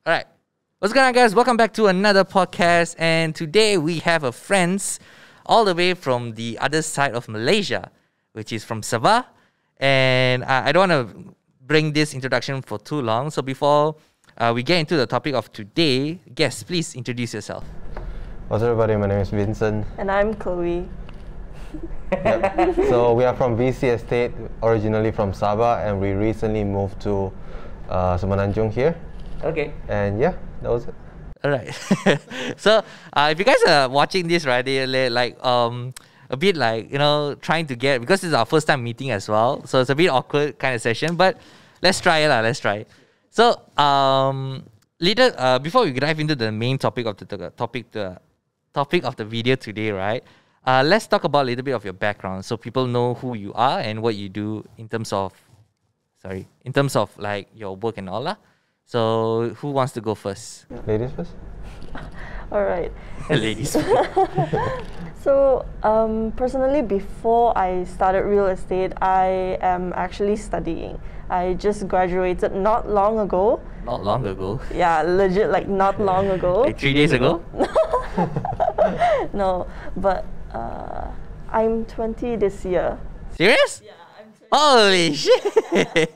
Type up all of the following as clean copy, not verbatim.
All right. What's going on, guys? Welcome back to another podcast. And today we have a friends all the way from the other side of Malaysia, which is from Sabah. And I don't want to bring this introduction for too long. So before we get into the topic of today, guests, please introduce yourself. What's up, everybody? My name is Vincent. And I'm Chloe. Yep. So we are from VC Estate, originally from Sabah, and we recently moved to Semenanjung here. Okay. And yeah, that was it. All right. So if you guys are watching this, right, they're like a bit like, trying to get, because it's our first time meeting as well. So it's a bit awkward kind of session, but let's try it. Let's try it. So later, before we dive into the main topic of the topic of the video today, right? Let's talk about a little bit of your background so people know who you are and what you do in terms of like your work and all that. So who wants to go first? Ladies first? All right. Ladies first. So personally, before I started real estate, I am actually studying. I just graduated not long ago. Not long ago? Yeah, legit, like not long ago. Like 3 days ago? No, but I'm 20 this year. Serious? Yeah, I'm 20. Holy shit!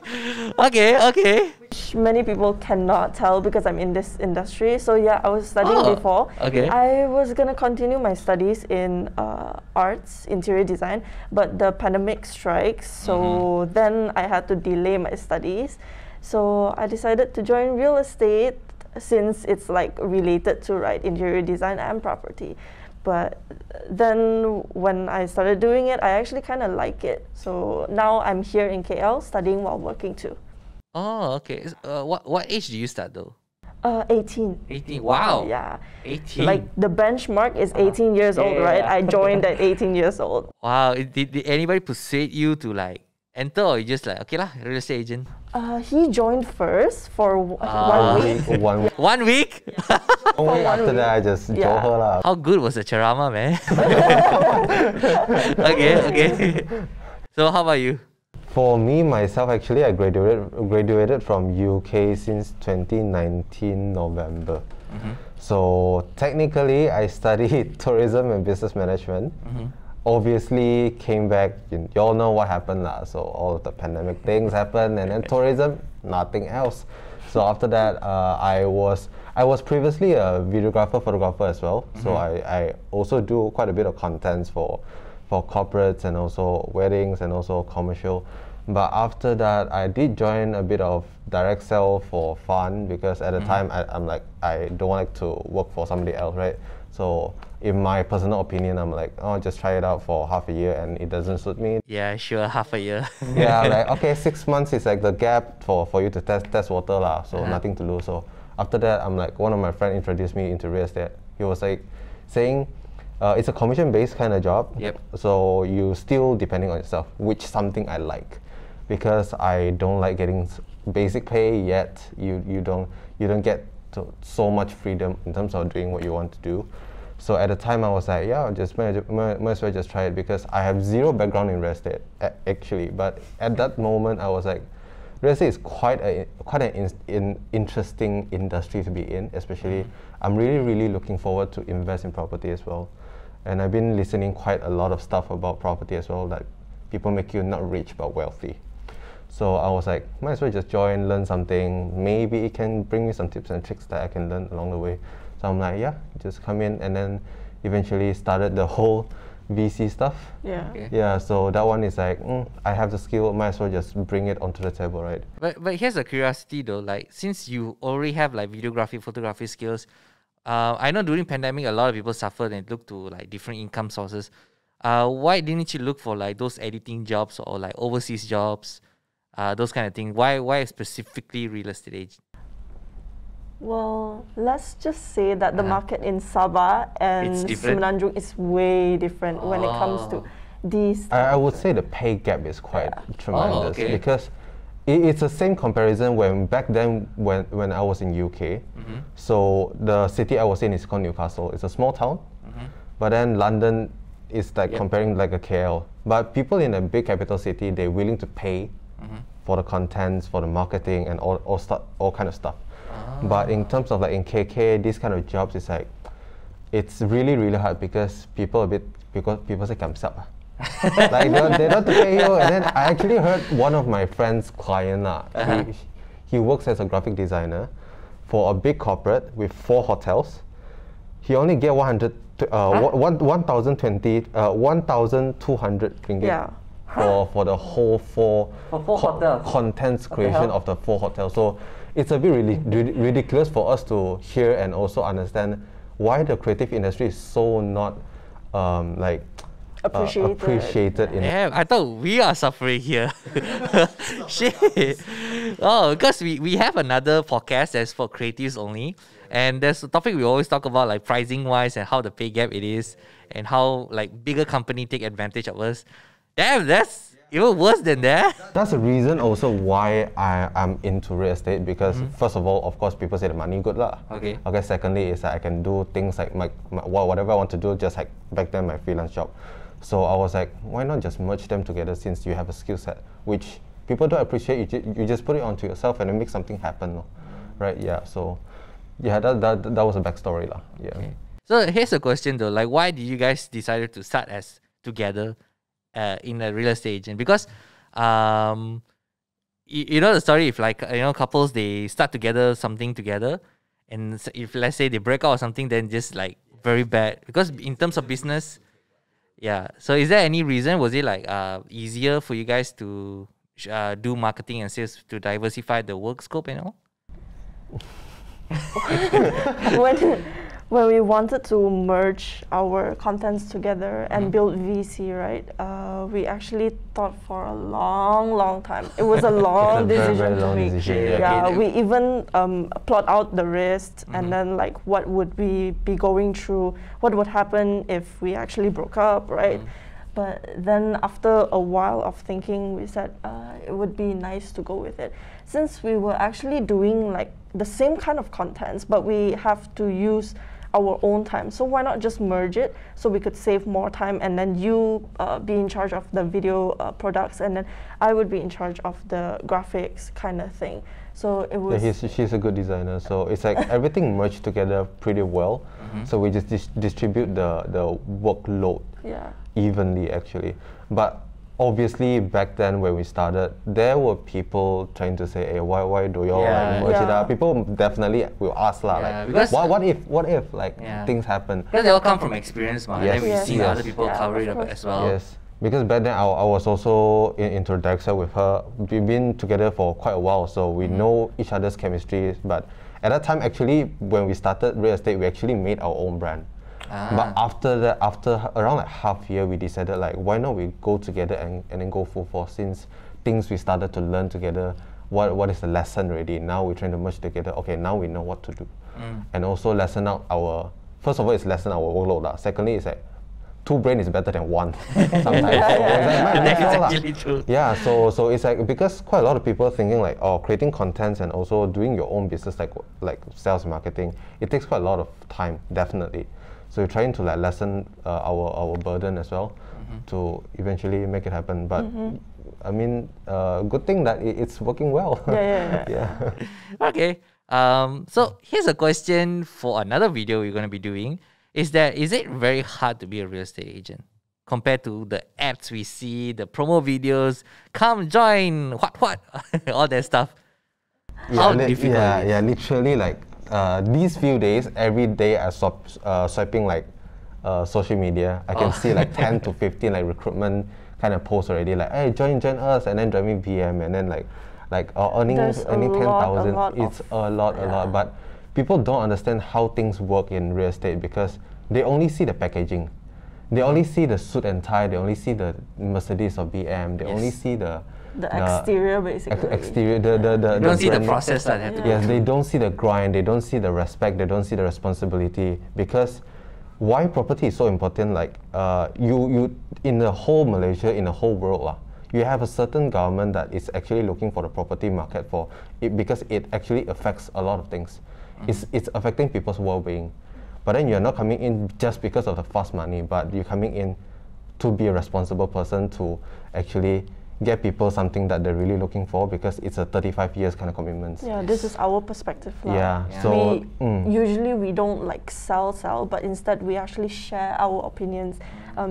Okay. Which many people cannot tell because I'm in this industry. So yeah, I was studying before. Okay. I was gonna continue my studies in arts, interior design, but the pandemic strikes. So then I had to delay my studies. So I decided to join real estate since it's like related to interior design and property. But then when I started doing it, I actually kind of like it. So now I'm here in KL studying while working too. Oh, okay. What age do you start though? 18. 18. Wow. Yeah. 18. Like the benchmark is 18 years old, right? I joined at 18 years old. Wow. Did anybody persuade you to like enter, or you just like, okay lah, real estate agent? He joined first for 1 week. 1 week. 1 week? Only after that, I just told her lah. How good was the charama, man? Okay. So how about you? For me, myself, actually, I graduated from UK since 2019 November. So technically, I studied tourism and business management. Obviously, came back, you all know what happened lah. So all of the pandemic things happened, and then tourism, nothing else. So after that, I was previously a videographer, photographer as well. So I also do quite a bit of contents for corporates and also weddings and also commercial. But after that, I did join a bit of direct sell for fun, because at the time I'm like, I don't like to work for somebody else, right? So in my personal opinion, I'm like, oh, just try it out for half a year and it doesn't suit me. Yeah, sure, half a year. Yeah, like, okay, 6 months is like the gap for you to test water lah, so nothing to lose. So after that, I'm like, one of my friends introduced me into real estate. He was like saying, it's a commission-based kind of job. Yep. So you still depending on yourself, which is something I like, because I don't like getting basic pay yet. You don't get so much freedom in terms of doing what you want to do. So at the time I was like, yeah, just might as well just try it, because I have zero background in real estate actually. But at that moment I was like, real estate is quite an interesting industry to be in, especially I'm really looking forward to invest in property as well. And I've been listening quite a lot of stuff about property as well, that people make you not rich but wealthy. So I was like, might as well just join, learn something. Maybe it can bring me some tips and tricks that I can learn along the way. So I'm like, yeah, just come in, and then eventually started the whole VC stuff. Yeah. Okay. Yeah, so that one is like, I have the skill, might as well just bring it onto the table, right? But here's a curiosity though, like since you already have like videography, photography skills, I know during pandemic a lot of people suffered and looked to like different income sources. Why didn't you look for like those editing jobs or like overseas jobs? Those kind of things. Why specifically real estate agent? Well, let's just say that the market in Sabah and Semenanjung is way different when it comes to these. I would say the pay gap is quite tremendous, because it's the same comparison when back then when I was in UK. So the city I was in is called Newcastle. It's a small town, but then London is like comparing like a KL. But people in a big capital city, they're willing to pay for the contents, for the marketing, and all kind of stuff. But in terms of like in KK, this kind of jobs is like, it's really, really hard because people say kamsap. Like they don't pay you. And then I actually heard one of my friend's client, he works as a graphic designer for a big corporate with 4 hotels. He only get 1,200 ringgit for the whole 4 contents creation of the 4 hotels. So it's a bit really ridiculous for us to hear and also understand why the creative industry is so not appreciated. Yeah, I thought we are suffering here. Shit. Oh, because we have another podcast that's for creatives only. And there's a topic we always talk about, like pricing wise and how the pay gap it is and how like bigger company take advantage of us. Damn, that's even worse than that. That's the reason also why I'm into real estate, because first of all, of course, people say the money good lah. Okay. Secondly is that I can do things like whatever I want to do, just like back then my freelance job. So I was like, why not just merge them together since you have a skill set, which people don't appreciate. You just put it onto yourself and then make something happen, right? Yeah. So yeah, that was a backstory lah. Yeah. Okay. So here's a question though, like why did you guys decided to start as together in a real estate agent? Because you know the story, if like couples, they start together something together, and if let's say they break out or something, then just like very bad, because in terms of business. Yeah. So is there any reason? Was it like easier for you guys to do marketing and sales to diversify the work scope and all? When we wanted to merge our contents together and build VC, right? We actually thought for a long time. It was a long decision to make. Yeah, we even plot out the risks and then like what would we be going through, what would happen if we actually broke up, right? But then after a while of thinking, we said it would be nice to go with it. Since we were actually doing like the same kind of contents, but we have to use our own time. So why not just merge it so we could save more time, and then you be in charge of the video products, and then I would be in charge of the graphics kind of thing. So it was... Yeah, she's a good designer, so it's like everything merged together pretty well. So we just distribute the workload evenly actually. But obviously back then when we started, there were people trying to say, hey, why do you all like merge it up? People definitely will ask like, what if like things happen? Because they all come from experience, man. Yes. And then we see other people cover it up as well. Yes. Because back then I was also into Dexa with her. We've been together for quite a while, so we know each other's chemistry. But at that time, actually, when we started real estate, we actually made our own brand. But after that, after around like half year, we decided like, why not we go together and then go full force, since things we started to learn together. What is the lesson already? Now we're trying to merge together. Okay, now we know what to do, and also lessen out our. First of all, it's lessen our workload. Secondly, it's like 2 brain is better than 1 sometimes. That's actually true. Yeah, so it's like, because quite a lot of people thinking like, oh, creating contents and also doing your own business like sales and marketing, it takes quite a lot of time, definitely. So we're trying to like lessen our burden as well to eventually make it happen. But I mean, good thing that it's working well. Yeah. Okay. So here's a question for another video we're going to be doing. Is it very hard to be a real estate agent compared to the apps we see, the promo videos, come join, what, all that stuff? How difficult it is? Yeah, literally like these few days, every day I swiping like social media, I can see like 10 to 15 like recruitment kind of posts already, like, hey, join us, and then join me PM, and then like earning 10,000. It's a lot, but people don't understand how things work in real estate, because they only see the packaging. They only see the suit and tie, they only see the Mercedes or BM, they only see the exterior, basically. Exterior, they don't see the process that they have to go Yes, they don't see the grind, they don't see the respect, they don't see the responsibility. Because why property is so important, like you in the whole Malaysia, in the whole world, you have a certain government that is actually looking for the property market for it, because it actually affects a lot of things. It's affecting people's well-being. But then you're not coming in just because of the fast money, but you're coming in to be a responsible person, to actually get people something that they're really looking for, because it's a 35 years kind of commitment. Yeah, this is our perspective. Yeah, Yeah. so Usually we don't like sell, but instead we actually share our opinions,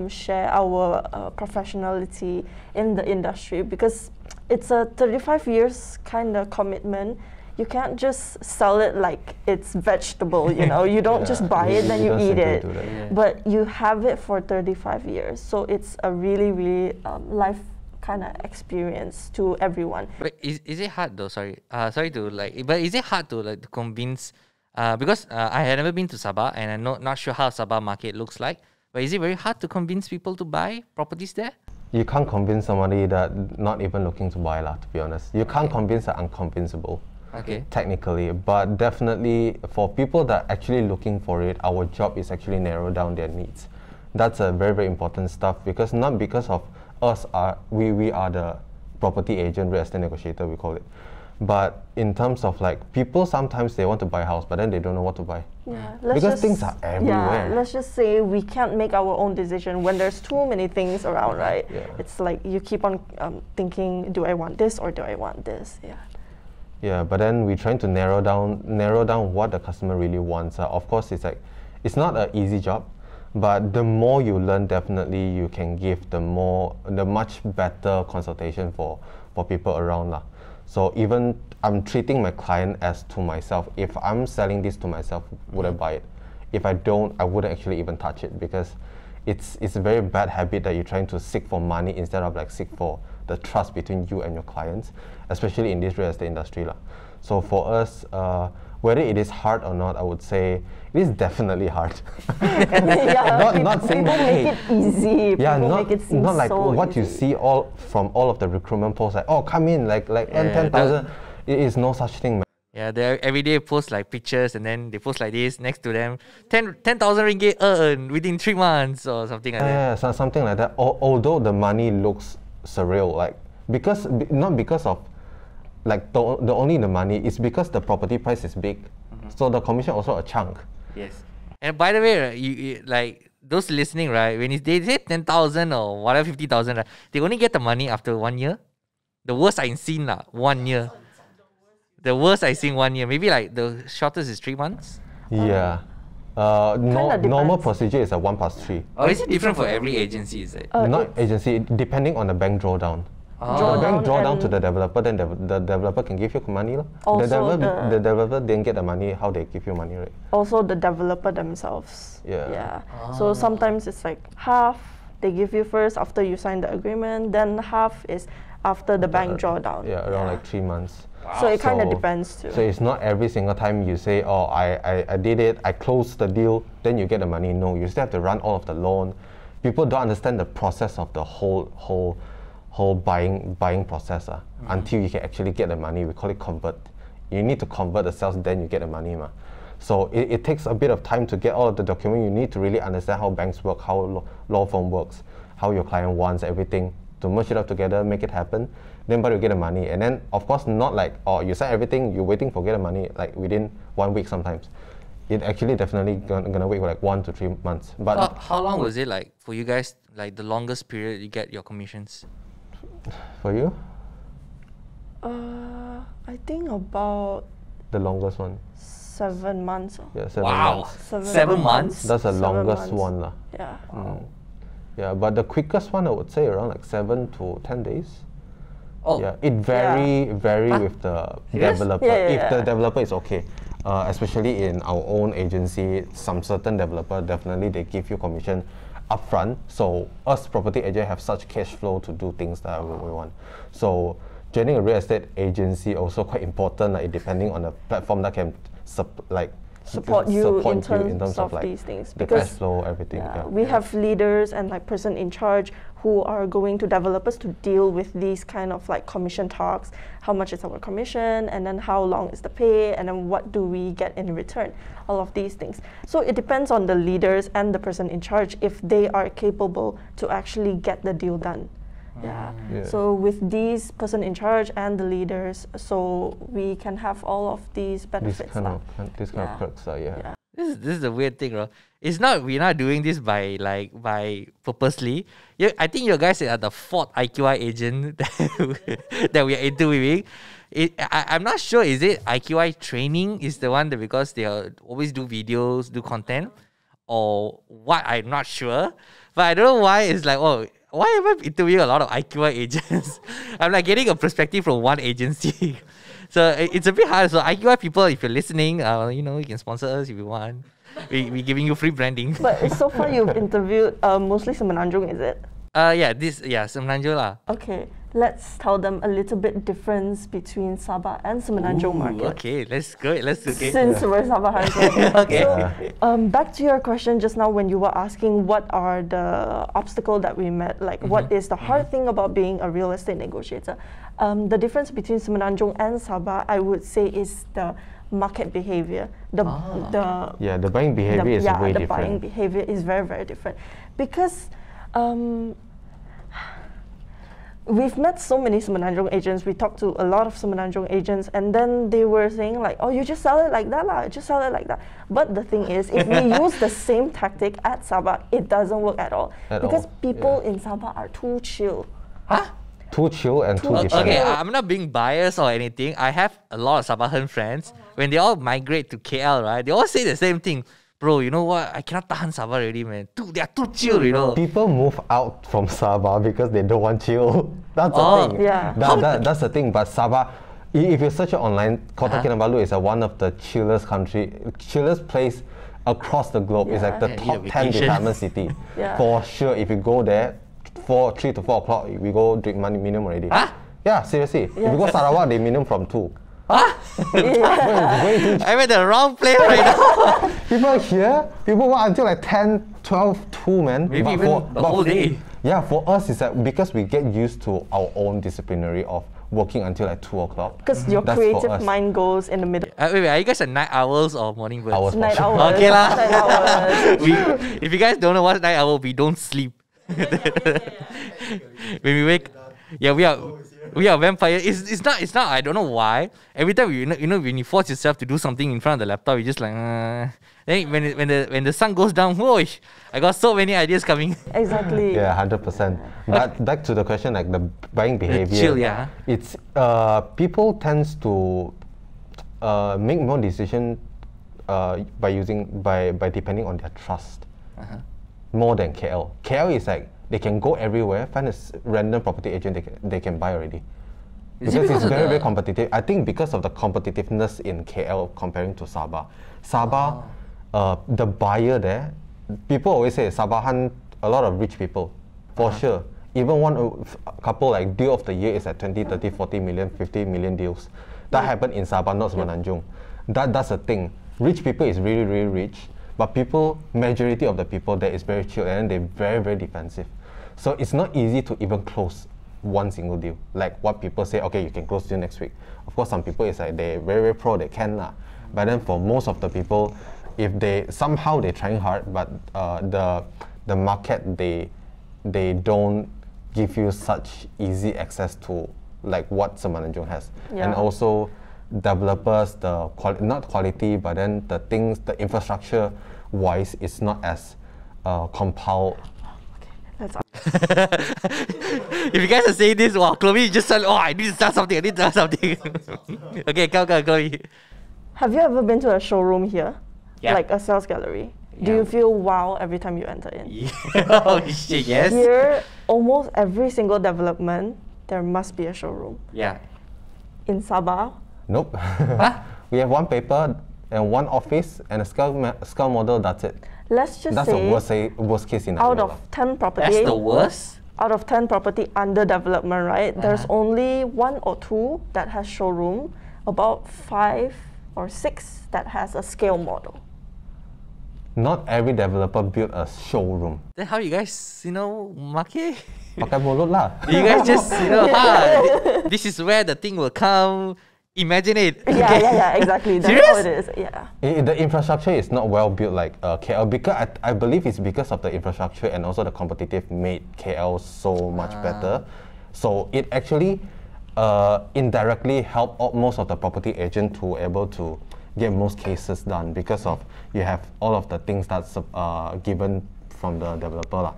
share our professionality in the industry, because it's a 35 years kind of commitment. You can't just sell it like it's vegetable, you know. You don't just buy it, then you don't eat simply it. do that. Yeah. But you have it for 35 years. So it's a really, really life kind of experience to everyone. But is it hard though? Sorry to like. But is it hard to like to convince? Because I had never been to Sabah, and I'm not sure how Sabah market looks like. But is it very hard to convince people to buy properties there? You can't convince somebody that not even looking to buy, to be honest. You can't convince the unconvincible. Okay. Technically, but definitely for people that are actually looking for it, our job is actually narrow down their needs. That's a very, very important stuff, because not because of us, we are the property agent, real estate negotiator, we call it. But in terms of like people, sometimes they want to buy a house, but then they don't know what to buy. Yeah, Because things are everywhere. Yeah, let's just say we can't make our own decision when there's too many things around, right? Yeah. It's like you keep on thinking, do I want this or do I want this? Yeah. Yeah, but then we're trying to narrow down what the customer really wants. Of course, it's not an easy job, but the more you learn, definitely you can give the much better consultation for people around. So even I'm treating my client as to myself. If I'm selling this to myself, would I buy it? If I don't, I wouldn't actually even touch it, because it's a very bad habit that you're trying to seek for money instead of like seek for the trust between you and your clients, especially in this real estate industry. So for us, whether it is hard or not, I would say it is definitely hard. Yeah, not saying people that, make hey, it easy. yeah, People not, make it seem not like so what easy. you see from all of the recruitment posts, like, oh, come in, like earn Yeah, 10,000. It is no such thing, man. Yeah, they every day post like pictures, and then they post like this next to them, 10,000 ringgit earned within 3 months or something like that. Yeah, so something like that. Although the money looks surreal, like not because of like the only the money, it's because the property price is big, so the commission also a chunk. Yes. And by the way, right, you like those listening, right? When they say 10,000 or whatever 50,000, right, they only get the money after 1 year. The worst I've seen 1 year. The worst I've seen 1 year. Maybe like the shortest is 3 months. Yeah. Normal depends. procedure is a 1+3. Or is it different for every agency? Is it? Not agency, depending on the bank drawdown. The bank drawdown to the developer, then the developer can give you money. Also The developer didn't get the money, how they give you money, right? Also the developer themselves. Yeah. Yeah. So sometimes it's like half they give you first after you sign the agreement, then half is after the bank drawdown. Yeah, around like 3 months. So it kind of So- depends too. So it's not every single time you say, oh, I did it, I closed the deal, then you get the money. No, you still have to run all of the loan. People don't understand the process of the whole buying process until you can actually get the money. We call it convert. You need to convert the sales, then you get the money. So it takes a bit of time to get all of the document. You need to really understand how banks work, how law firm works, how your client wants everything, to merge it up together, make it happen. Then but you get the money. And then of course not like, oh, you sign everything, you're waiting for get the money like within 1 week sometimes. It actually definitely gonna wait for like 1 to 3 months. But How long was it like for you guys? Like the longest period you get your commissions? for you, I think about the longest one. 7 months. Yeah, 7 Wow, months. 7 months. That's the 7 longest months. one. Yeah. Yeah, but the quickest one I would say around like 7 to 10 days. Oh, Yeah, it vary with the Serious? developer. Yeah, yeah, If the yeah. developer is okay, especially in our own agency, some certain developer definitely they give you commission upfront. So us property agent have such cash flow to do things that we want. So joining a real estate agency also quite important. Like depending on the platform that can Support you in terms of of like these things, the because cash flow, everything. yeah, we have leaders and like person in charge who are going to developers to deal with these kind of like commission talks. How much is our commission, and then how long is the pay, and then what do we get in return? All of these things. So it depends on the leaders and the person in charge if they are capable to actually get the deal done. Yeah. Yeah. So with these person in charge and the leaders, so we can have all of these This benefits. kind lah. of Yeah. perks, yeah. Yeah. This is the weird thing, bro. It's not we're not doing this by purposely. I think you guys are the fourth IQI agent that we are interviewing. I'm not sure. Is it IQI training is the one that because they always do videos, do content, or what? I'm not sure. But I don't know why it's like, oh, why am I interviewing a lot of IQI agents? I'm like getting a perspective from one agency. So it's a bit hard. So IQI people, if you're listening, you can sponsor us if you want. We're giving you free branding. But so far you've interviewed mostly Semenanjung, is it? Semenanjung lah. Okay, let's tell them a little bit difference between Sabah and Semenanjung market. Okay, let's go. Since we're Sabahans. Okay. So, back to your question just now when you were asking what are the obstacles that we met, like what is the hard thing about being a real estate negotiator? The difference between Semenanjung and Sabah, I would say, is the market behavior. The buying behavior is way different. The buying behavior is very, very different because we've met so many Semenanjung agents. We talked to a lot of Semenanjung agents, and then they were saying like, "Oh, you just sell it like that, lah. Just sell it like that." But the thing is, if we use the same tactic at Sabah, it doesn't work at all because people in Sabah are too chill. Huh? Too chill and too different. Okay, I'm not being biased or anything. I have a lot of Sabahan friends. When they all migrate to KL, right, they all say the same thing. Bro, you know what? I cannot tahan Sabah already, man. They are too chill, you know. People move out from Sabah because they don't want chill. That's the thing. Yeah. That's the thing. But Sabah, if you search it online, Kota Kinabalu is one of the chillest place across the globe. It's like the top 10 department city. For sure, if you go there, 3 to 4 o'clock, we go drink money minimum already. Huh? Yeah, seriously. If you go Sarawak, they minimum from 2. I'm at the wrong place right now. People work until like 10, 12, 2, man. Maybe even the whole day. Yeah, for us, it's like because we get used to our own disciplinary of working until like 2 o'clock. Because your creative mind goes in the middle. Wait, are you guys at night owls or morning birds? Night owls. Okay lah. Night owls. If you guys don't know what's night owl, we don't sleep. When we wake, we are vampires. It's not. I don't know why. Every time when you force yourself to do something in front of the laptop, you just like. Then when the sun goes down, whoosh, I got so many ideas coming. Exactly. Yeah, 100%. But back to the question, like the buying behavior. Chill, yeah. It's people tends to make more decision by depending on their trust. More than KL. KL is like they can go everywhere, find a random property agent they can buy already. Because it's very, very competitive. I think because of the competitiveness in KL comparing to Sabah. Sabah, the buyer there, people always say Sabahan, a lot of rich people, for sure. Even one couple like deal of the year is at 20, 30, 40 million, 50 million deals. That happened in Sabah, not Semenanjung. That's a thing. Rich people is really, really rich. But majority of the people there is very chill and they're very, very defensive. So it's not easy to even close one single deal. Like what people say, okay, you can close deal next week. Of course, some people is like they're very, very pro, they can lah. But then for most of the people, if they're trying hard, but the market they don't give you such easy access to like what Semenanjung has, and also developers, not quality, but then the infrastructure wise is not as compiled. If you guys are saying this, wow, Chloe just said, oh, I need to start something. Okay, come, Chloe. Have you ever been to a showroom here? Yeah. Like a sales gallery? Yeah. Do you feel wow every time you enter in? Oh shit, yes. Here, almost every single development, there must be a showroom. Yeah. In Sabah? Nope. We have one paper and one office and a scale model, that's it. Let's just that's say the worst case scenario. Out of 10 property. That's the worst? Out of 10 property under development, right? There's only 1 or 2 that has showroom, about 5 or 6 that has a scale model. Not every developer built a showroom. Then how you guys, market? Pakai mulut lah. You guys just, this is where the thing will come. Imagine it. Yeah, exactly. That's Serious? how it is. Yeah. The infrastructure is not well built like KL because I believe it's because of the infrastructure and also the competitive made KL so much better. So it actually indirectly helped most of the property agent to able to get most cases done because of you have all of the things that's given from the developer lah.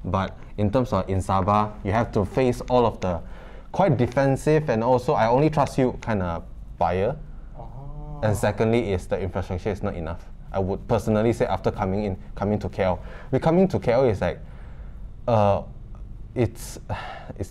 But in terms of in Sabah, you have to face all of the quite defensive and also I only trust you kind of buyer. And secondly is the infrastructure is not enough. I would personally say after coming to KL. Coming to KL is like, it's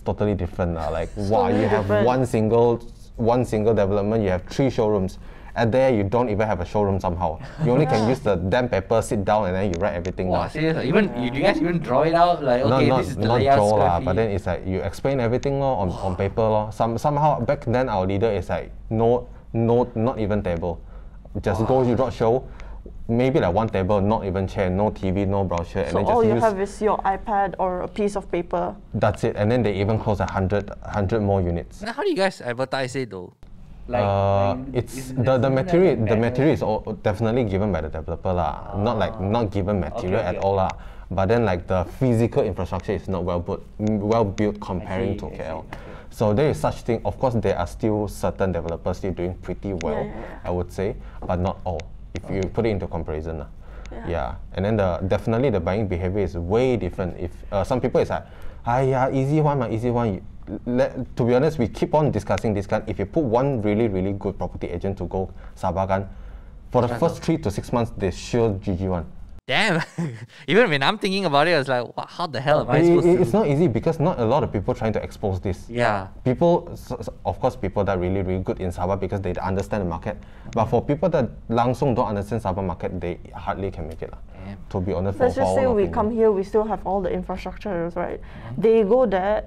totally different now. Like wow, you have one single development, you have 3 showrooms. And there you don't even have a showroom somehow. You only can use the damn paper, sit down and then you write everything down. Seriously? You guys even draw it out? Like okay, this is the layout draw square feet. but then it's like you explain everything on paper somehow back then our leader is like no, not even table. Just go, you draw show, maybe like one table, not even chair, no TV, no brochure. So and then all just you have is your iPad or a piece of paper. That's it, and then they even close 100 more units. Now, how do you guys advertise it though? It's the material. The material is all definitely given by the developer lah. Not given material at all lah. But then like the physical infrastructure is not well built comparing to KL. Okay. So there is such thing. Of course, there are still certain developers still doing pretty well. I would say, but not all. If you put it into comparison lah. Yeah. And then definitely the buying behavior is way different. If some people is like, easy one. To be honest, we keep on discussing this kind. If you put one really good property agent to go Sabah kan, for the first 3 to 6 months, they sure GG one. Damn! Even when I'm thinking about it, I was like, how the hell am I supposed to? It's not easy because not a lot of people trying to expose this. Yeah. People, of course, people that are really good in Sabah because they understand the market. But for people that langsung don't understand Sabah market, they hardly can make it. To be honest, let's just say we come here, we still have all the infrastructures, right? They go there.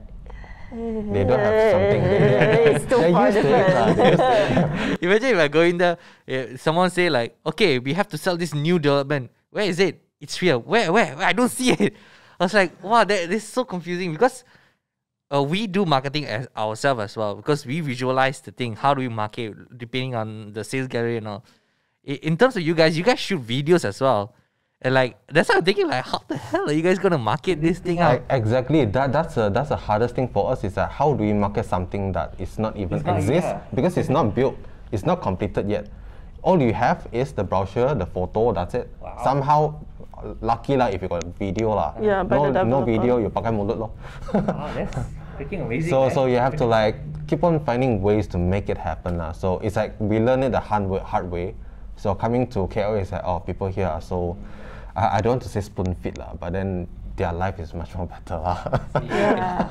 They don't have something. It's too far different. Imagine if I go in there, someone say like, okay, we have to sell this new development. Where is it? It's here. Where? I don't see it. I was like, wow, this is so confusing because we do marketing as ourselves as well because we visualize the thing. How do we market depending on the sales gallery and all. In terms of you guys shoot videos as well. And like that's why I'm thinking like how the hell are you guys gonna market this thing out? Exactly. That's the hardest thing for us is that how do we market something that is not even exist because it's not built, it's not completed yet. All you have is the brochure, the photo. That's it. Wow. Somehow, lucky lah if you got a video lah. Yeah, no video, you pakai mulut lor. Wow, that's freaking amazing. So you have to like keep on finding ways to make it happen lah. So it's like we learn it the hard way. So coming to KL is like people here are so. I don't want to say spoon feed lah, but then their life is much more better lah. Yeah.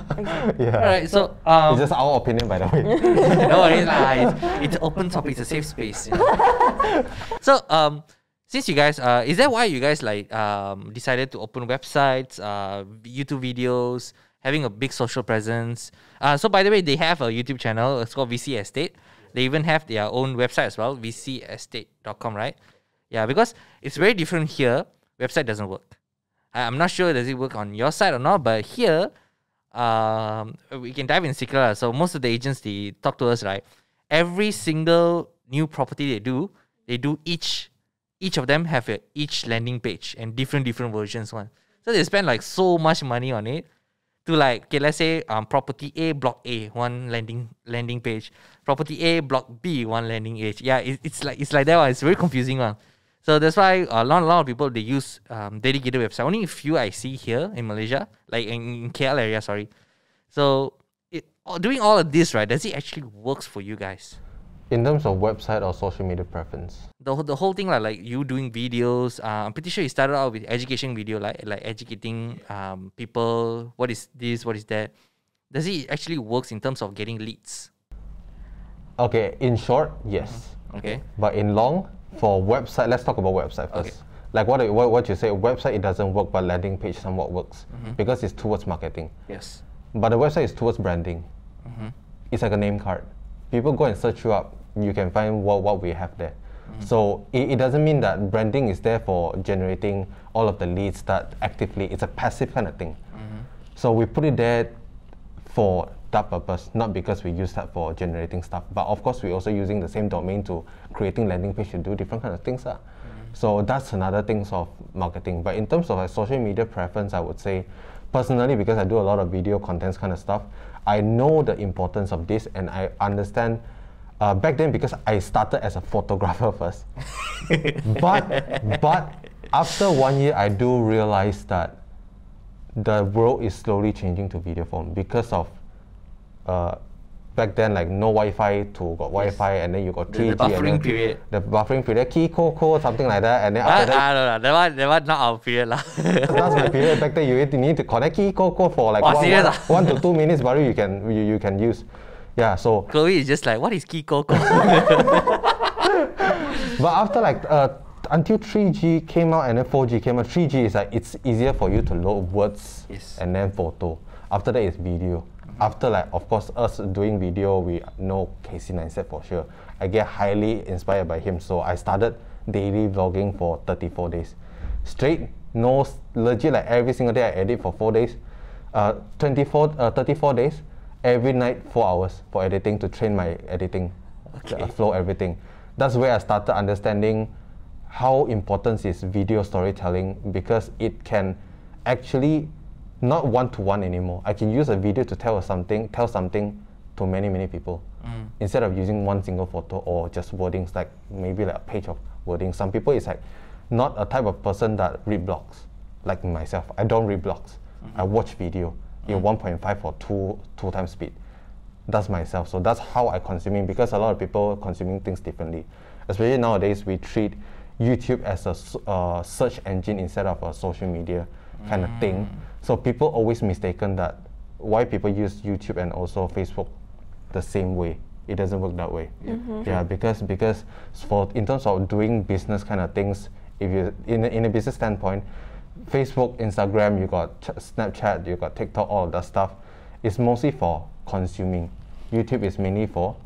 Alright, so it's just our opinion, by the way. No, it's open topic, it's a safe space. You know? So since you guys, is that why you guys like decided to open websites, YouTube videos, having a big social presence? So by the way, they have a YouTube channel. It's called VC Estate. They even have their own website as well, vcestate.com, right? Yeah, because it's very different here. Website doesn't work. I'm not sure does it work on your side or not, but here we can dive in secret. So most of the agents, they talk to us, right? Every single new property they do each of them have each landing page and different versions one. So they spend like so much money on it to like, okay, let's say property A, block A, one landing page. Property A, block B, one landing page. Yeah, it's like that one. It's very confusing one. So that's why a lot of people, they use dedicated website. Only a few I see here in Malaysia, like in KL area, sorry. So doing all of this, right, does it actually works for you guys? In terms of website or social media preference? The whole thing, like you doing videos, I'm pretty sure you started out with education video, like educating people, what is this, what is that. Does it actually works in terms of getting leads? Okay, in short, yes. Okay. But in long, for website, let's talk about website first. Okay. Like what you say, website it doesn't work, but landing page somewhat works because it's towards marketing. Yes. But the website is towards branding. It's like a name card. People go and search you up, you can find what we have there. So it doesn't mean that branding is there for generating all of the leads that actively. It's a passive kind of thing. So we put it there for that purpose, not because we use that for generating stuff, but of course we're also using the same domain to creating landing page to do different kind of things. So that's another thing of marketing. But in terms of like social media preference, I would say personally, because I do a lot of video contents kind of stuff, I know the importance of this and I understand back then, because I started as a photographer first. but after 1 year, I do realize that the world is slowly changing to video form because of back then, like no Wi-Fi to got Wi-Fi, and then you got 3G. The buffering period. The buffering period, Kiko, something like that, and then after that. No, that one not our period lah. That's my period. Back then, you need to connect Kiko for like 1 to 2 minutes, but you can use. Yeah, so Chloe is just like, what is Kiko? But after like until 3G came out and then 4G came out, 3G is like it's easier for you to load words and then photo. After that is video. After like, of course, us doing video, we know Casey Neistat for sure. I get highly inspired by him, so I started daily vlogging for 34 days. Straight, no, legit, like every single day I edit for 4 days. 34 days, every night 4 hours for editing to train my editing, flow, everything. That's where I started understanding how important is video storytelling, because it can actually not one-to-one anymore. I can use a video to tell something to many people, instead of using one single photo or just wordings, like maybe like a page of wording. Some people is like not a type of person that read blogs, like myself. I don't read blogs. I watch video in 1.5 or 2 times speed. That's myself. So that's how I consuming, because a lot of people consuming things differently. Especially nowadays, we treat YouTube as a search engine instead of a social media kind of thing. So people always mistaken that why people use YouTube and also Facebook the same way. It doesn't work that way. Yeah, because in terms of doing business kind of things, if you in a business standpoint, Facebook, Instagram, you got Snapchat, you got TikTok, all of that stuff, is mostly for consuming. YouTube is mainly for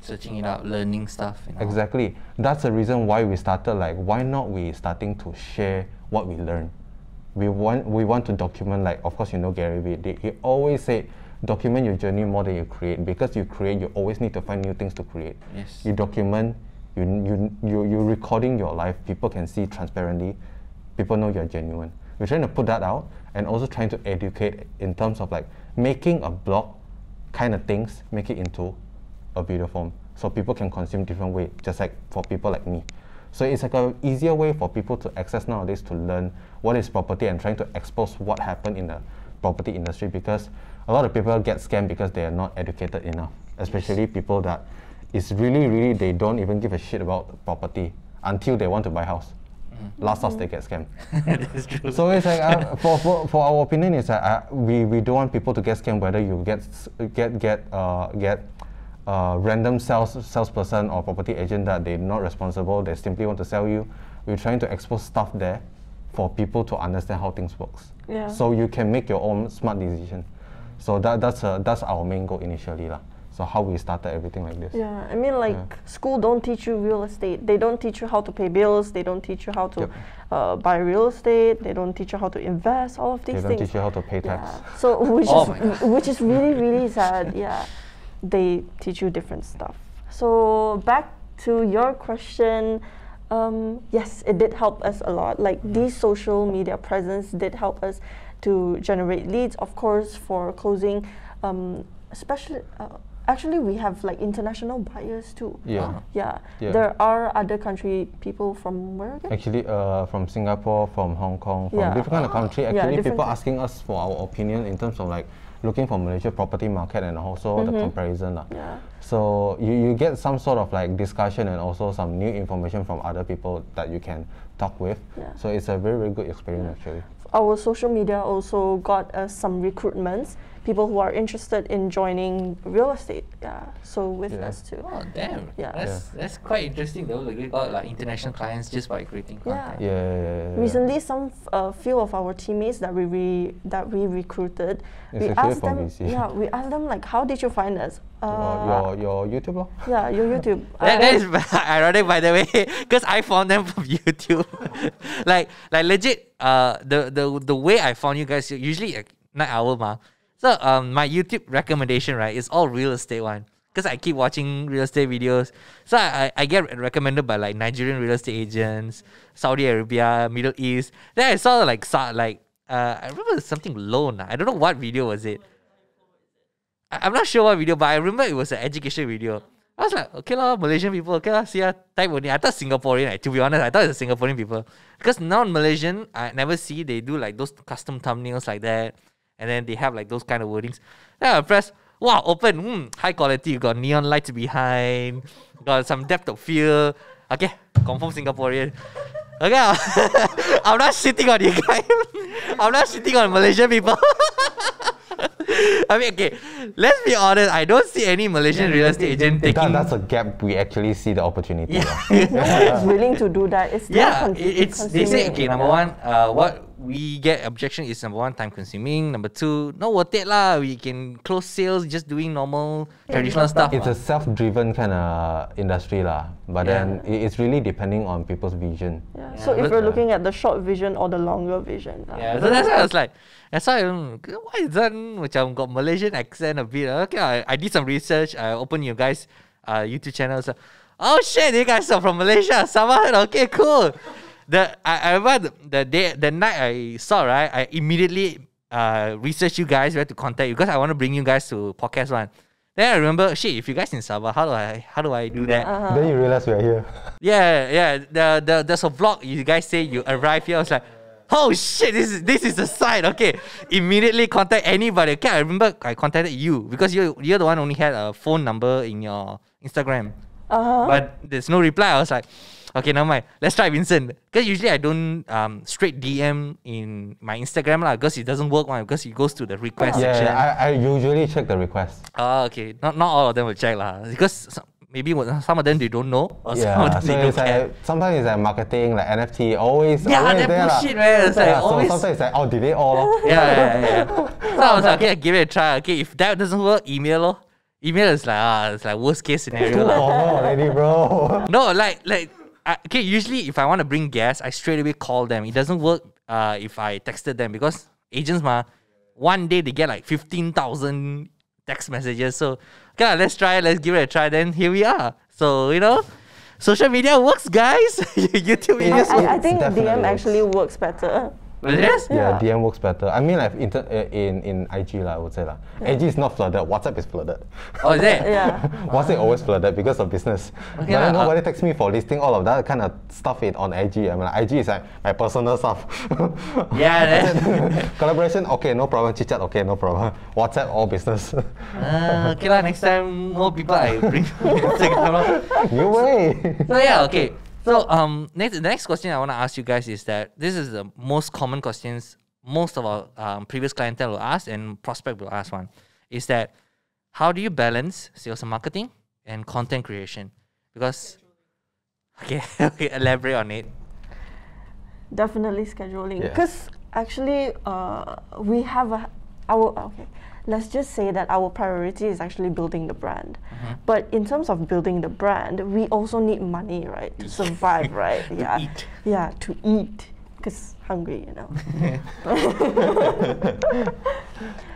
searching it out, learning stuff. Exactly. That's the reason why we started, like, why not we starting to share what we learn. We want to document, like, of course, you know Gary Vee, he always say, document your journey more than you create, because you create, you always need to find new things to create. Yes. You document, you're recording your life, people can see transparently, people know you're genuine. We're trying to put that out, and also trying to educate in terms of like making a blog kind of things, make it into a video form, so people can consume different way, just like for people like me. So it's like a easier way for people to access nowadays to learn what is property and trying to expose what happened in the property industry, because a lot of people get scammed because they are not educated enough, especially people that is really they don't even give a shit about property until they want to buy house. Last house they get scammed. That's true. So it's like for our opinion is that we don't want people to get scammed, whether you get random salesperson or property agent that they're not responsible, they simply want to sell you. We're trying to expose stuff there for people to understand how things works. Yeah. So you can make your own smart decision. So that's our main goal initially lah. So how we started everything like this. Yeah, I mean, like, school don't teach you real estate. They don't teach you how to pay bills. They don't teach you how to buy real estate. They don't teach you how to invest. All of these things. They don't teach you how to pay tax. Yeah. So which is really sad. Yeah, they teach you different stuff. So back to your question. Yes, it did help us a lot. Like, these social media presence did help us to generate leads, of course, for closing, especially. Actually, we have like international buyers too. Yeah. There are other country people from where again? Actually, from Singapore, from Hong Kong, from different kind of country. Actually, people asking us for our opinion in terms of like looking for Malaysia property market and also the comparison lah. Yeah. So you get some sort of like discussion and also some new information from other people that you can talk with. Yeah. So it's a very good experience actually. Our social media also got us some recruitments, people who are interested in joining real estate. Yeah, so with us too. Oh damn! Yeah, that's quite interesting though. Like, we got like international clients just by creating content. Yeah. Recently, some few of our teammates that we recruited, we asked them like, how did you find us? Your YouTube lor? Yeah, your YouTube. That is ironic, by the way, because I found them from YouTube. like legit. The way I found you guys, usually night owl ma. So my YouTube recommendation, right, is all real estate one, because I keep watching real estate videos. So I get recommended by like Nigerian real estate agents, Saudi Arabia, Middle East. Then I saw I remember something loan. I don't know what video was it. I'm not sure what video, but I remember it was an education video. I was like, okay lah, Malaysian people, okay lah, see ya, type only. I thought Singaporean, to be honest, I thought it's Singaporean people. Because non-Malaysian, I never see, they do like those custom thumbnails like that. And then they have like those kind of wordings. Then I press, wow, open, high quality, you got neon lights behind, got some depth of field. Okay, confirm Singaporean. Okay, I'm not shitting on you guys. I'm not shitting on Malaysian people. I mean, okay, let's be honest. I don't see any Malaysian real estate agent taking. That's a gap we actually see the opportunity. Yeah. No one is willing to do that. It's it's they say, okay, number one, what we get objection is number one, time consuming. Number two, no worth it lah. We can close sales just doing normal traditional stuff. It's a self-driven kind of industry lah. But then it's really depending on people's vision. Yeah. So if you're looking at the short vision or the longer vision. Yeah. So that's why I was like, that's why why is that macam got Malaysian accent a bit? Okay, I did some research. I opened your guys' YouTube channel. So, oh shit, you guys are from Malaysia. Sabah. Okay, cool. I remember the night I saw, right, I immediately researched you guys, where to contact you, because I want to bring you guys to podcast one. Then I remember, shit, if you guys in Sabah, how do I do that? Then you realize we're here. Yeah. There's a vlog. You guys say you arrive here. I was like, oh shit, this is the site. Okay, immediately contact anybody. Okay, I remember I contacted you because you're the one who only had a phone number in your Instagram. But there's no reply. I was like, okay, never mind. Let's try Vincent. Because usually I don't straight DM in my Instagram lah, because it doesn't work one, because it goes to the request section. Yeah, I usually check the request. Okay. Not all of them will check lah, because maybe some of them they don't know, or some of them they don't care. Sometimes it's like marketing, like NFT, always that there bullshit, man. It's like always. So sometimes it's like, oh, delete all. Yeah. So I was like, okay, give it a try. Okay, if that doesn't work, email lor. Email is like it's like worst case scenario. Too formal already, bro. No, like okay. Usually, if I want to bring guests, I straight away call them. It doesn't work if I texted them, because agents one day they get like 15,000 text messages. So okay, let's try. Let's give it a try. Then here we are. So social media works, guys. YouTube videos. I think DM actually works better. Yes? Yeah, DM works better. I mean, like in IG lah, I would say lah. IG is not flooded. WhatsApp is flooded. Oh, is it? Yeah. WhatsApp always flooded because of business. Okay, but then nobody texts me for listing all of that kind of stuff on IG. I mean, like, IG is like my personal stuff. Yeah. Collaboration, okay, no problem. Chit chat, okay, no problem. WhatsApp, all business. Okay lah. Next time, more people I bring. New way. So yeah, okay. So the next question I want to ask you guys is that this is the most common questions most of our previous clientele will ask and prospect will ask one, is that how do you balance sales and marketing and content creation? Because okay, elaborate on it. Definitely scheduling, because actually we have let's just say that our priority is actually building the brand. But in terms of building the brand, we also need money, right, to survive, right? To eat, because hungry, you know.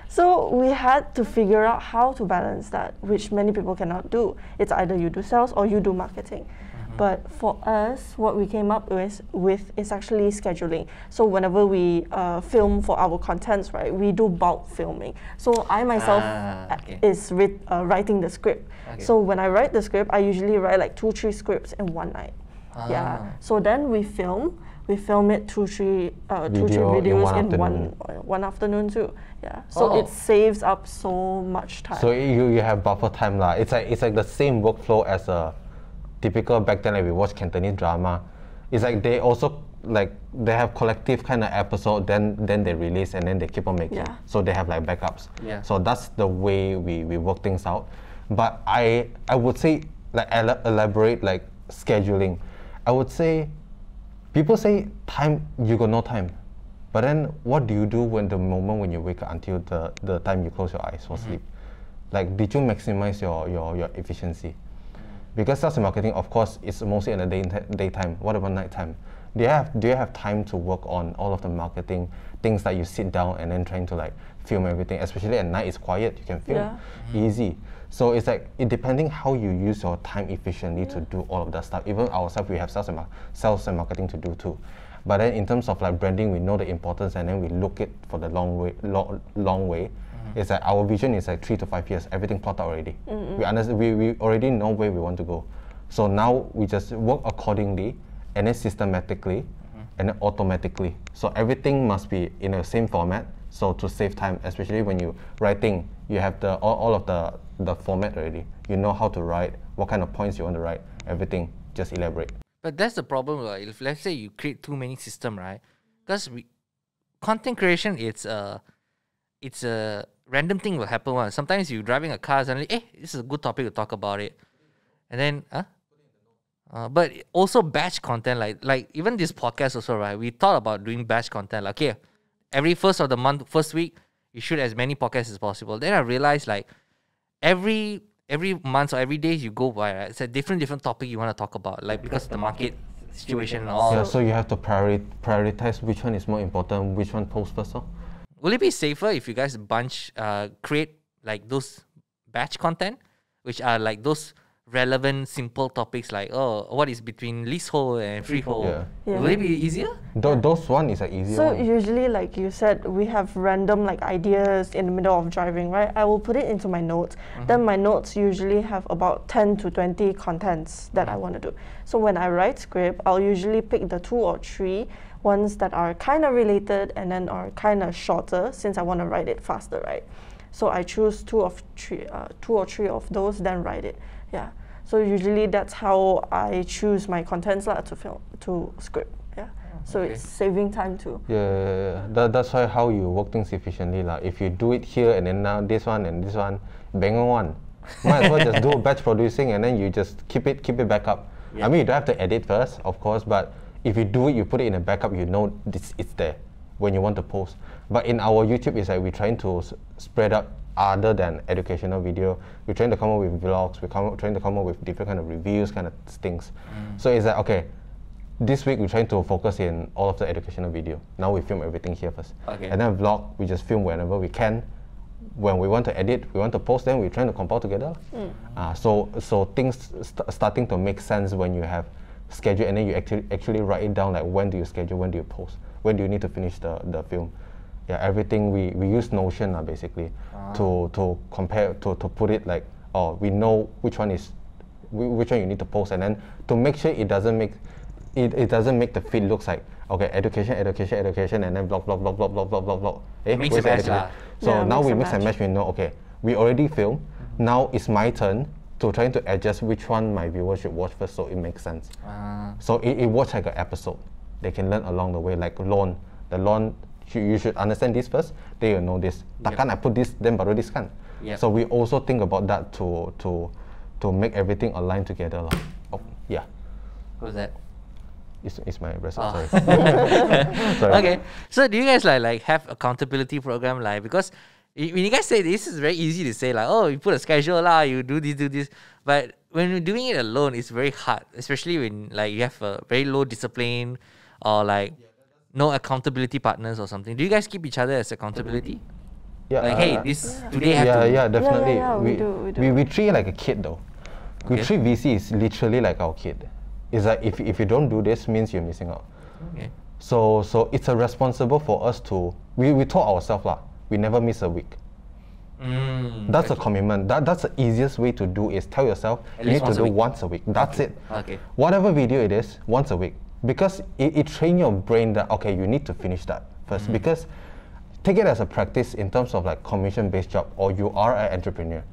So we had to figure out how to balance that, which many people cannot do. It's either you do sales or you do marketing. But for us, what we came up with is actually scheduling. So whenever we film for our contents, right, we do bulk filming. So I myself is writing the script. Okay. So when I write the script, I usually write like 2-3 scripts in one night. Yeah. So then we film it 2-3 videos in one afternoon too. Yeah. So it saves up so much time. So you have buffer time lah. It's like the same workflow as a typical back then, like we watch Cantonese drama. It's like they also they have collective kind of episode, then they release and then they keep on making. Yeah. So they have like backups. Yeah. So that's the way we work things out. But I would say like elaborate like scheduling. I would say people say time, you got no time. But then what do you do when the moment when you wake up until the time you close your eyes for sleep? Like, did you maximize your efficiency? Because sales and marketing, of course, is mostly in the daytime. What about nighttime? Do you have time to work on all of the marketing things that you sit down and then trying to like film everything? Especially at night, it's quiet. You can film easy. So it's like depending how you use your time efficiently to do all of that stuff. Even ourselves, we have sales and marketing to do too. But then in terms of like branding, we know the importance and then we look it for the long way. It's like our vision is like 3 to 5 years, everything plotted already. We understand, we already know where we want to go. So now we just work accordingly, and then systematically, and then automatically. So everything must be in the same format. So to save time, especially when you writing, you have the all of the format already. You know how to write, what kind of points you want to write, everything. Just elaborate. But that's the problem. If let's say you create too many system, right? Because content creation, it's a random thing will happen. Sometimes you're driving a car, suddenly, this is a good topic to talk about it, and then but also batch content, like even this podcast also, right? We thought about doing batch content. Like, okay, every first of the month, first week, you shoot as many podcasts as possible. Then I realized, like, every month or every day you go by, right, it's a different topic you want to talk about, like, because of the market situation and all. Yeah, so you have to prioritize which one is more important, which one post first. Will it be safer if you guys create like those batch content, which are like those relevant, simple topics, like, what is between leasehold and freehold? Yeah. Will it be easier? Those one is an easier So one. usually, like you said, we have random like ideas in the middle of driving, right? I will put it into my notes. Then my notes usually have about 10 to 20 contents that I want to do. So when I write script, I'll usually pick the 2 or 3 ones that are kind of related and then are kind of shorter, since I want to write it faster, right? So I choose 2 or 3 of those, then write it. Yeah. So usually that's how I choose my contents to script. Yeah. So it's saving time too. Yeah. That's why how you work things efficiently. If you do it here and then now this one and this one, bang on one. Might as well just do batch producing and then you just keep it back up. I mean, you don't have to edit first, of course, but if you do it, you put it in a backup, you know it's there when you want to post. But in our YouTube, it's like we're trying to spread out other than educational video. We're trying to come up with vlogs, trying to come up with different kind of reviews, kind of things. So it's like, okay, this week we're trying to focus in all of the educational video. Now we film everything here first. Okay. And then vlog, we just film whenever we can. When we want to edit, we want to post, then we're trying to compile together. So things starting to make sense when you have schedule, and then you actually write it down, like when do you schedule, when do you post, when do you need to finish the film. Yeah, everything we use Notion basically to compare, to put it like, we know which one you need to post, and then to make sure it doesn't make the feed looks like, okay, education, and then blog. Mix and match. So now we mix and match. We know, okay, we already filmed. Now it's my turn to trying to adjust which one my viewers should watch first, so it makes sense. So it watch like an episode. They can learn along the way, like loan. The loan, you should understand this first, then you know this. Takkan I put this, then baru this kan. So we also think about that to make everything align together. Yeah. Who's that? It's my wrestler, sorry. Sorry. Okay. So do you guys like have accountability program, like, because when you guys say this, is very easy to say, like, you put a schedule you do this, but when you're doing it alone, it's very hard, especially when like you have a very low discipline or like no accountability partners or something. Do you guys keep each other as accountability? Yeah. Like, hey, today have to. Yeah, definitely. Yeah, we do. We treat it like a kid though. We treat VC is literally like our kid. It's like if you don't do this, means you're missing out. Okay. So it's a responsible for us to, we told ourselves we never miss a week. That's a commitment. That's the easiest way to do, is tell yourself you need to do once a week. That's it. Okay. Whatever video it is, once a week. Because it trains your brain that, okay, you need to finish that first. Because take it as a practice in terms of like commission-based job, or you are an entrepreneur.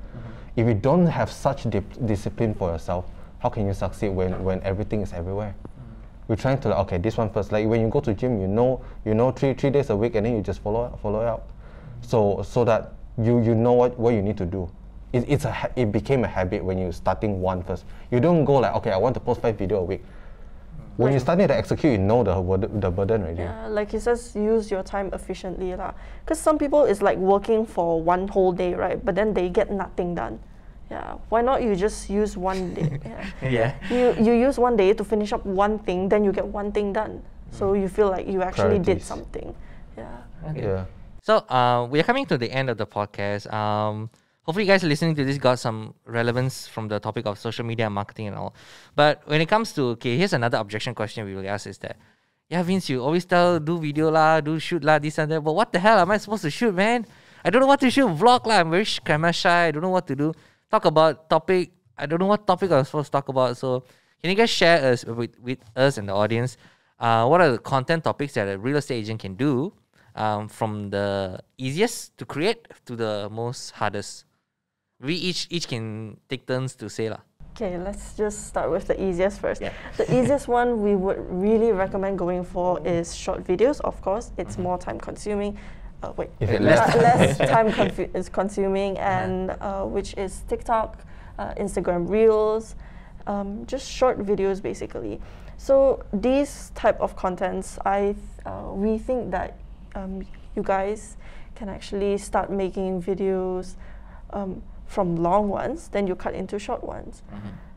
If you don't have such discipline for yourself, how can you succeed when everything is everywhere? We're trying to, okay, this one first. Like when you go to gym, you know 3 days a week, and then you just follow it up. So that you know what you need to do. It became a habit when you're starting one first. You don't go like, okay, I want to post 5 videos a week. When you're starting to execute, you know the burden already. Yeah, like he says, use your time efficiently because some people is like working for one whole day, right? But then they get nothing done. Yeah, why not you just use one day? Yeah. You use one day to finish up one thing, then you get one thing done. So you feel like you actually did something. Yeah. Okay. Yeah. So we are coming to the end of the podcast. Hopefully you guys listening to this got some relevance from the topic of social media and marketing and all. But when it comes to, okay, here's another objection question we will ask is that, yeah, Vince, you always do video do shoot this and that, but what the hell am I supposed to shoot, man? I don't know what to shoot. Vlog lah. I'm very camera shy. I don't know what to do. Talk about topic. I don't know what topic I'm supposed to talk about. So can you guys share us with us and the audience? What are the content topics that a real estate agent can do, from the easiest to create to the most hardest? We each can take turns to say lah. Okay, let's just start with the easiest first. Yeah. The easiest one we would really recommend going for is short videos. Of course, it's more time consuming. Less time is consuming, and which is TikTok, Instagram Reels, just short videos basically. So these type of contents, we think that you guys can actually start making videos from long ones, then you cut into short ones.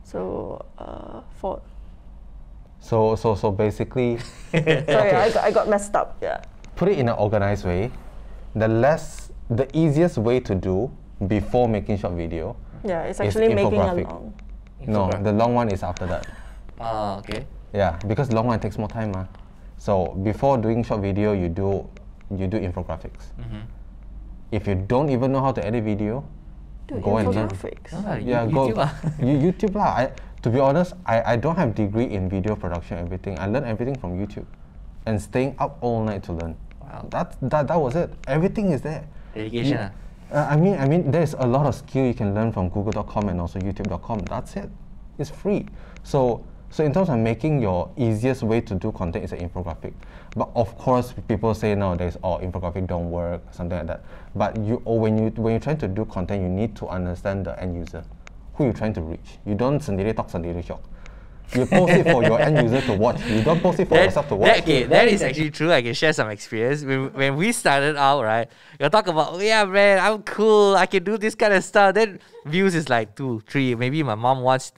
So So basically, sorry, I got messed up. Yeah. put it in an organized way. The easiest way to do before making short video. Yeah, it's is actually making a infographic. long. No, the long one is after that. Okay. Yeah, because long one takes more time. So before doing short video, you do infographics. If you don't even know how to edit video, Do go and learn. infographics. Yeah, YouTube lah. YouTube lah. To be honest, I don't have degree in video production, everything. I learned everything from YouTube, and staying up all night to learn. Wow. That was it. Everything is there. Dedication. I mean, there's a lot of skill you can learn from Google.com and also YouTube.com. That's it. It's free. So in terms of making your easiest way to do content is an infographic. But of course, people say nowadays, infographic don't work, something like that. But when you're trying to do content, you need to understand the end user, who you're trying to reach. You don't sendiri talk sendiri shop. You post it for your end user to watch. You don't post it for yourself to watch. That is actually true. I can share some experience. When we started out, right, you talk about, yeah, man, I'm cool. I can do this kind of stuff. Then views is like 2, 3. Maybe my mom watched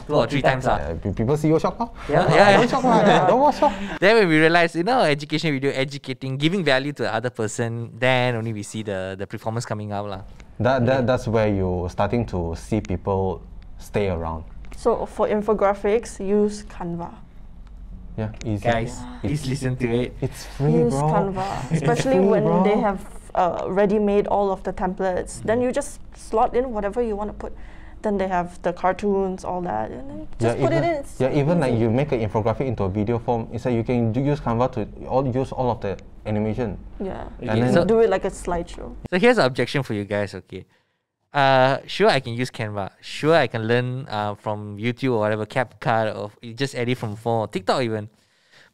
2 or 3 times. People see your shop. Yeah. Don't shop. Don't watch shop. Then when we realized, education video, educating, giving value to the other person, then only we see the performance coming out lah. That's where you're starting to see people stay around. So for infographics, use Canva. Yeah, easy. Guys, please listen to it. It's free, Use bro. Canva, especially free, when bro. they have ready-made all of the templates. Then you just slot in whatever you want to put. Then they have the cartoons, all that, and then just put it in. It's even like easy. you make an infographic into a video form. It's like you can use Canva to use all of the animation. Yeah, Okay, and so- do it like a slideshow. So here's an objection for you guys, okay? Sure, I can use Canva. Sure, I can learn from YouTube or whatever, CapCut, or just edit from phone, or TikTok even.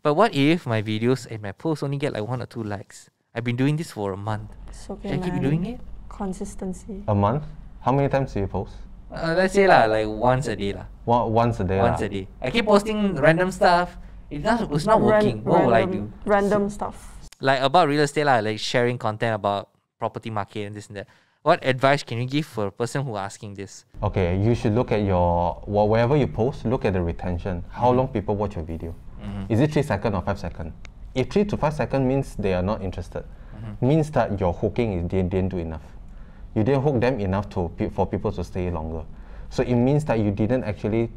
But what if my videos and my posts only get like 1 or 2 likes? I've been doing this for a month. It's okay, Should I keep man. doing it? Consistency. A month? How many times do you post? Let's say like once a day lah. Once a day. Once a day. I keep posting random stuff. It's not working. What will I do? Random stuff. Like about real estate lah, like sharing content about property market and this and that. What advice can you give for a person who asking this? Okay, you should look at wherever you post, look at the retention. How long people watch your video? Is it 3 seconds or 5 seconds? If 3 to 5 seconds means they are not interested, means that your hooking didn't do enough. You didn't hook them enough for people to stay longer. So it means that you didn't actually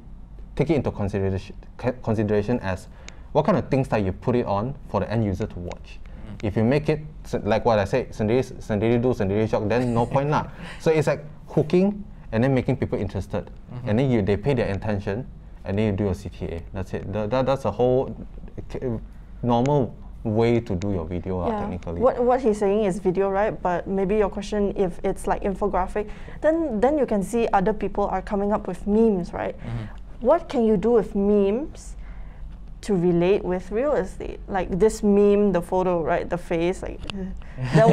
take it into consideration as what kind of things that you put it on for the end user to watch. If you make it like what I said, sendiri do, sendiri shop, then no point lah. So it's like hooking and then making people interested, and then they pay their attention, and then you do your CTA. That's it. That's a whole normal way to do your video technically. What he's saying is video, right? But maybe your question, if it's like infographic, then you can see other people are coming up with memes, right? What can you do with memes to relate with real estate? Like this meme, the photo, right? The face, like. Then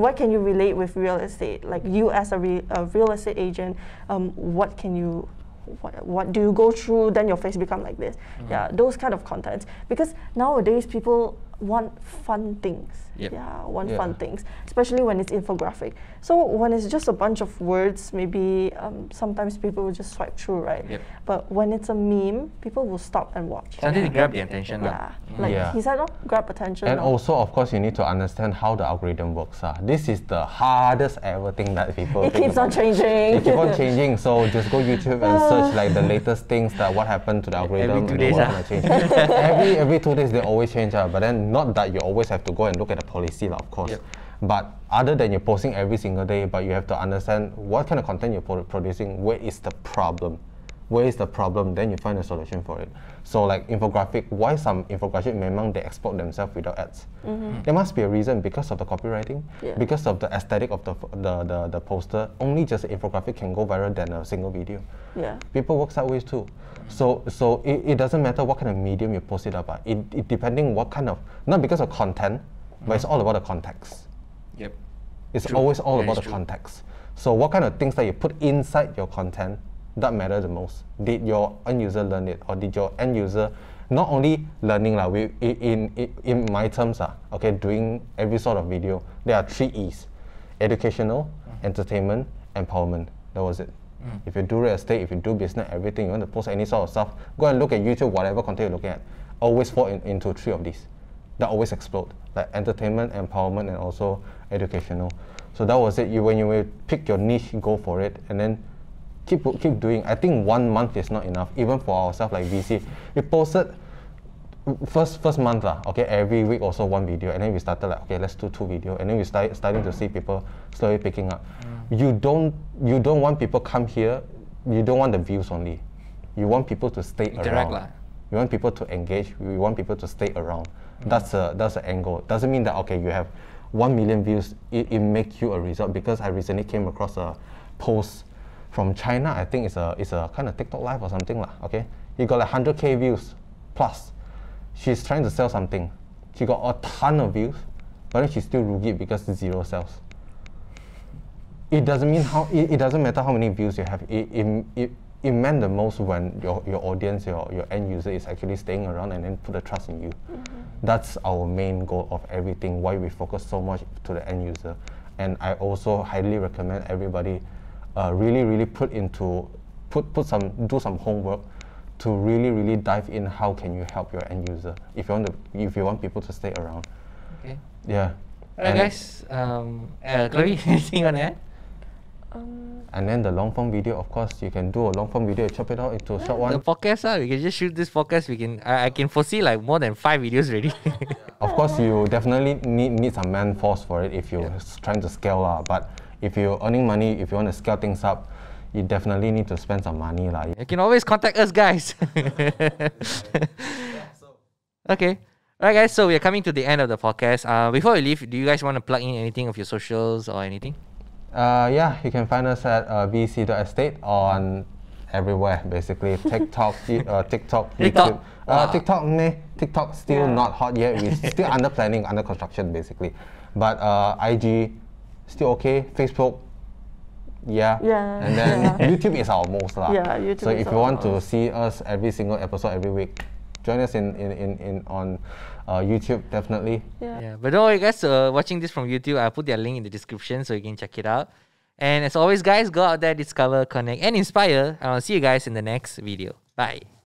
what can you relate with real estate? Like you as a real estate agent, what do you go through? Then your face become like this. Yeah, those kind of contents. Because nowadays people want fun things. Yep. Yeah, fun things, especially when it's infographic. So when it's just a bunch of words, maybe sometimes people will just swipe through, right? Yep. But when it's a meme, people will stop and watch. Something to grab the attention lah. Yeah, like Yeah. he said, grab attention. And also, of course, you need to understand how the algorithm works. This is the hardest ever thing that people it think keeps on about. changing. It keeps on changing, so just go YouTube and search like the latest things that what happened to the algorithm. Every 2 and days, what gonna change. every 2 days they always change, but then not that you always have to go and look at the policy, of course. Yep. But other than you're posting every single day, but you have to understand what kind of content you're producing, where is the problem? Where is the problem? Then you find a solution for it. So like infographic, why some infographic memang they export themselves without ads? There must be a reason, because of the copywriting, because of the aesthetic of the poster. Only just an infographic can go viral than a single video. Yeah. People work sideways too. So it doesn't matter what kind of medium you post it up. It depending what kind of, not because of content, but it's all about the context. Yep. It's True. always all That about is the true. context. So what kind of things that you put inside your content that matter the most? Did your end user learn it, or did your end user not only learning in my terms okay, doing every sort of video, there are 3 E's: educational, entertainment, empowerment. That was it. If you do real estate, if you do business, everything, you want to post any sort of stuff, go and look at YouTube, whatever content you're looking at, always fall into 3 of these. That always explode, like entertainment, empowerment, and also educational. So that was it. When you pick your niche, go for it, and then keep doing. I think 1 month is not enough, even for ourselves like VC. We posted first month okay, every week also 1 video, and then we started like, okay, let's do 2 video, and then we starting to see people slowly picking up. You don't want people come here. You don't want the views only. You want people to stay Interact around. You want people to engage. You want people to stay around. That's the end goal. Doesn't mean that okay, you have 1 million views, it makes you a result. Because I recently came across a post from China. I think it's a kind of TikTok live or something lah. Okay, he got like 100K views plus. She's trying to sell something. She got a ton of views, but then she's still rugi because 0 sales. It doesn't mean it doesn't matter how many views you have. It meant the most when your audience, your end user is actually staying around and then put the trust in you. That's our main goal of everything, why we focus so much to the end user. And I also highly recommend everybody really do some homework to really dive in how can you help your end user if you want people to stay around. Okay. Yeah. Alright guys, Chloe, anything you want to add? And then the long form video, of course, you can do a long form video, chop it out into a short one. The podcast, we can just shoot this podcast. I can foresee like more than 5 videos already. Of course, you definitely need some man force for it if you're trying to scale but if you're earning money, if you want to scale things up, you definitely need to spend some money You can always contact us, guys. Okay. Alright guys, so we are coming to the end of the podcast. Before we leave, do you guys want to plug in anything of your socials or anything? Yeah, you can find us at vc.estate on everywhere, basically. TikTok, YouTube. TikTok still not hot yet. We're still under planning, under construction, basically. But IG, still okay. Facebook, and then YouTube is our most lah. YouTube so is if you our want to most. see us every single episode every week, join us on YouTube, definitely. Yeah, but don't worry guys, watching this from YouTube, I'll put their link in the description so you can check it out. And as always guys, go out there, discover, connect and inspire. And I'll see you guys in the next video. Bye.